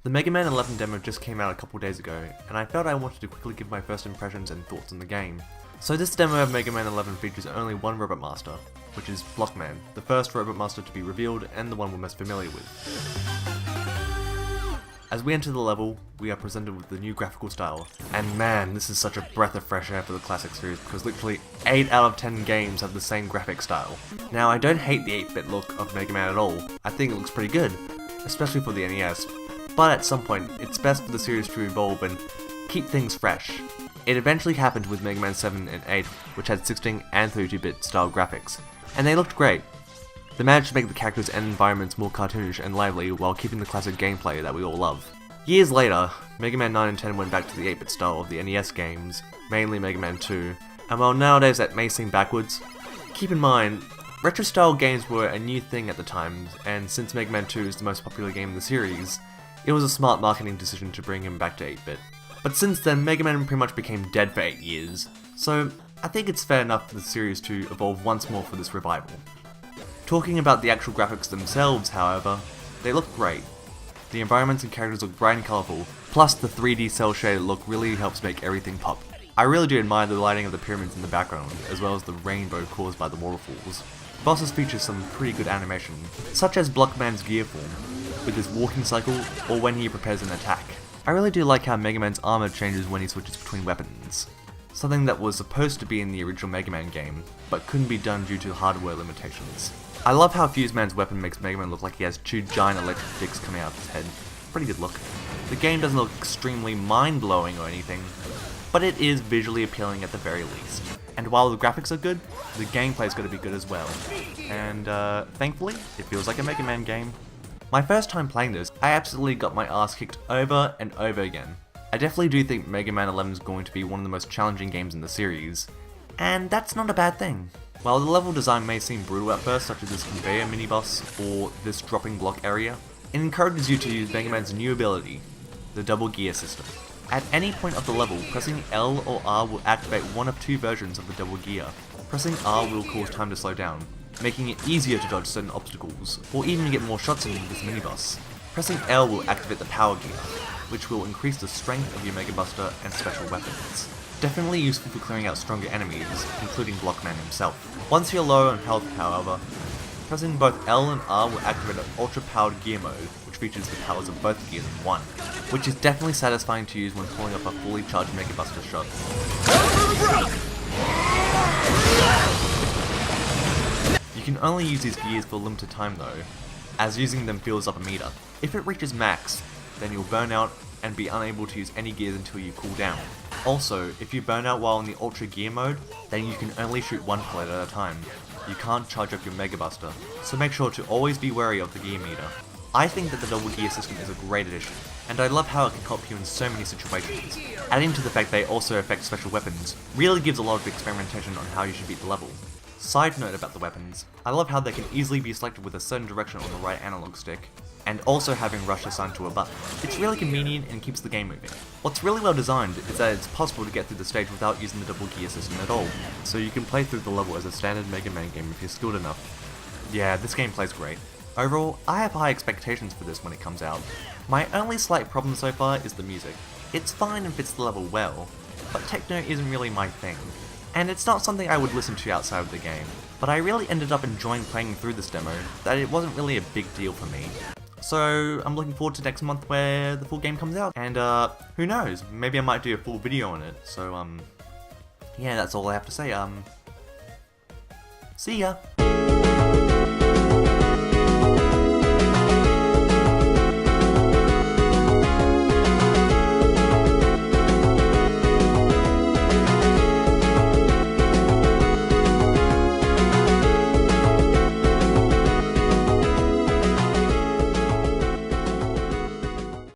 The Mega Man 11 demo just came out a couple days ago, and I felt I wanted to quickly give my first impressions and thoughts on the game. So this demo of Mega Man 11 features only one Robot Master, which is Blockman, the first Robot Master to be revealed and the one we're most familiar with. As we enter the level, we are presented with the new graphical style, and man, this is such a breath of fresh air for the classic series because literally 8 out of 10 games have the same graphic style. Now I don't hate the 8-bit look of Mega Man at all, I think it looks pretty good, especially for the NES, but at some point it's best for the series to evolve and keep things fresh. It eventually happened with Mega Man 7 and 8, which had 16 and 32-bit style graphics, and they looked great. They managed to make the characters and environments more cartoonish and lively while keeping the classic gameplay that we all love. Years later, Mega Man 9 and 10 went back to the 8-bit style of the NES games, mainly Mega Man 2, and while nowadays that may seem backwards, keep in mind, retro-style games were a new thing at the time, and since Mega Man 2 is the most popular game in the series, it was a smart marketing decision to bring him back to 8-bit. But since then, Mega Man pretty much became dead for 8 years, so I think it's fair enough for the series to evolve once more for this revival. Talking about the actual graphics themselves, however, they look great. The environments and characters look bright and colourful, plus the 3D cell shaded look really helps make everything pop. I really do admire the lighting of the pyramids in the background, as well as the rainbow caused by the waterfalls. Bosses feature some pretty good animation, such as Blockman's gear form, with his walking cycle, or when he prepares an attack. I really do like how Mega Man's armor changes when he switches between weapons, something that was supposed to be in the original Mega Man game, but couldn't be done due to hardware limitations. I love how Fuse Man's weapon makes Mega Man look like he has 2 giant electric dicks coming out of his head. Pretty good look. The game doesn't look extremely mind-blowing or anything, but it is visually appealing at the very least. And while the graphics are good, the gameplay's gotta be good as well. And thankfully, it feels like a Mega Man game. My first time playing this, I absolutely got my ass kicked over and over again. I definitely do think Mega Man 11 is going to be one of the most challenging games in the series, and that's not a bad thing. While the level design may seem brutal at first, such as this conveyor mini-boss or this dropping block area, it encourages you to use Mega Man's new ability, the double gear system. At any point of the level, pressing L or R will activate one of 2 versions of the double gear. Pressing R will cause time to slow down, making it easier to dodge certain obstacles, or even get more shots in with this mini-boss. Pressing L will activate the power gear, which will increase the strength of your Mega Buster and special weapons. Definitely useful for clearing out stronger enemies, including Blockman himself. Once you're low on health, however, pressing both L and R will activate an ultra-powered gear mode, which features the powers of both gears in one, which is definitely satisfying to use when pulling off a fully charged Mega Buster shot. You can only use these gears for a limited time though, as using them fills up a meter. If it reaches max, then you'll burn out and be unable to use any gears until you cool down. Also, if you burn out while in the Ultra Gear mode, then you can only shoot one pellet at a time. You can't charge up your Mega Buster, so make sure to always be wary of the gear meter. I think that the double gear system is a great addition, and I love how it can help you in so many situations. Adding to the fact they also affect special weapons really gives a lot of experimentation on how you should beat the level. Side note about the weapons, I love how they can easily be selected with a certain direction on the right analog stick, and also having rush assigned to a button. It's really convenient and keeps the game moving. What's really well designed is that it's possible to get through the stage without using the double gear system at all, so you can play through the level as a standard Mega Man game if you're skilled enough. Yeah, this game plays great. Overall, I have high expectations for this when it comes out. My only slight problem so far is the music. It's fine and fits the level well, but techno isn't really my thing, and it's not something I would listen to outside of the game. But I really ended up enjoying playing through this demo, that it wasn't really a big deal for me. So I'm looking forward to next month where the full game comes out, and who knows, maybe I might do a full video on it, so yeah, that's all I have to say, see ya!